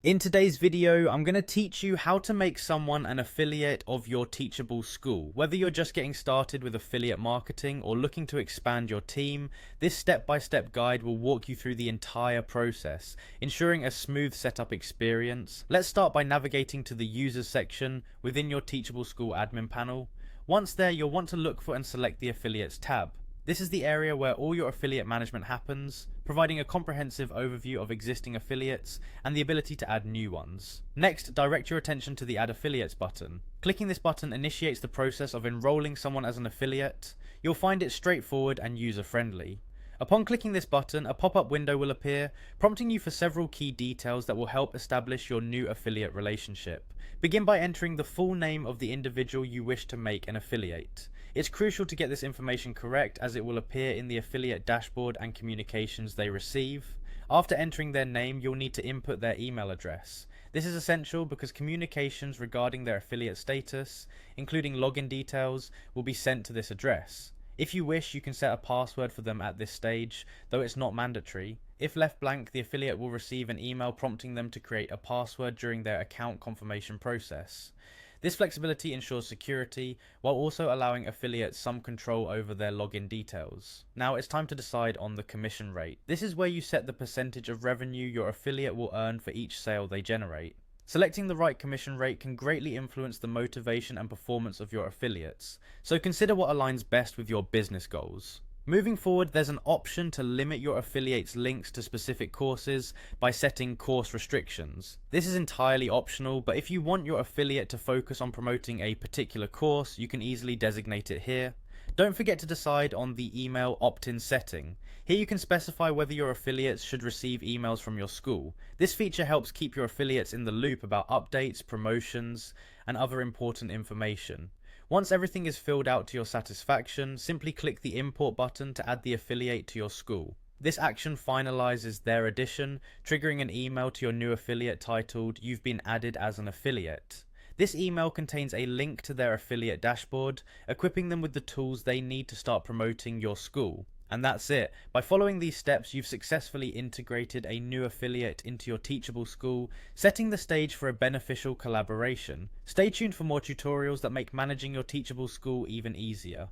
In today's video, I'm going to teach you how to make someone an affiliate of your Teachable school. Whether you're just getting started with affiliate marketing or looking to expand your team, this step-by-step guide will walk you through the entire process, ensuring a smooth setup experience. Let's start by navigating to the Users section within your Teachable school admin panel. Once there, you'll want to look for and select the Affiliates tab. This is the area where all your affiliate management happens, providing a comprehensive overview of existing affiliates and the ability to add new ones. Next, direct your attention to the Add Affiliates button. Clicking this button initiates the process of enrolling someone as an affiliate. You'll find it straightforward and user-friendly. Upon clicking this button, a pop-up window will appear, prompting you for several key details that will help establish your new affiliate relationship. Begin by entering the full name of the individual you wish to make an affiliate. It's crucial to get this information correct as it will appear in the affiliate dashboard and communications they receive. After entering their name, you'll need to input their email address. This is essential because communications regarding their affiliate status, including login details, will be sent to this address. If you wish, you can set a password for them at this stage, though it's not mandatory. If left blank, the affiliate will receive an email prompting them to create a password during their account confirmation process. This flexibility ensures security, while also allowing affiliates some control over their login details. Now it's time to decide on the commission rate. This is where you set the percentage of revenue your affiliate will earn for each sale they generate. Selecting the right commission rate can greatly influence the motivation and performance of your affiliates, so consider what aligns best with your business goals. Moving forward, there's an option to limit your affiliates' links to specific courses by setting course restrictions. This is entirely optional, but if you want your affiliate to focus on promoting a particular course, you can easily designate it here. Don't forget to decide on the email opt-in setting. Here you can specify whether your affiliates should receive emails from your school. This feature helps keep your affiliates in the loop about updates, promotions, and other important information. Once everything is filled out to your satisfaction, simply click the import button to add the affiliate to your school. This action finalizes their addition, triggering an email to your new affiliate titled "You've been added as an affiliate." This email contains a link to their affiliate dashboard, equipping them with the tools they need to start promoting your school. And that's it. By following these steps, you've successfully integrated a new affiliate into your Teachable school, setting the stage for a beneficial collaboration. Stay tuned for more tutorials that make managing your Teachable school even easier.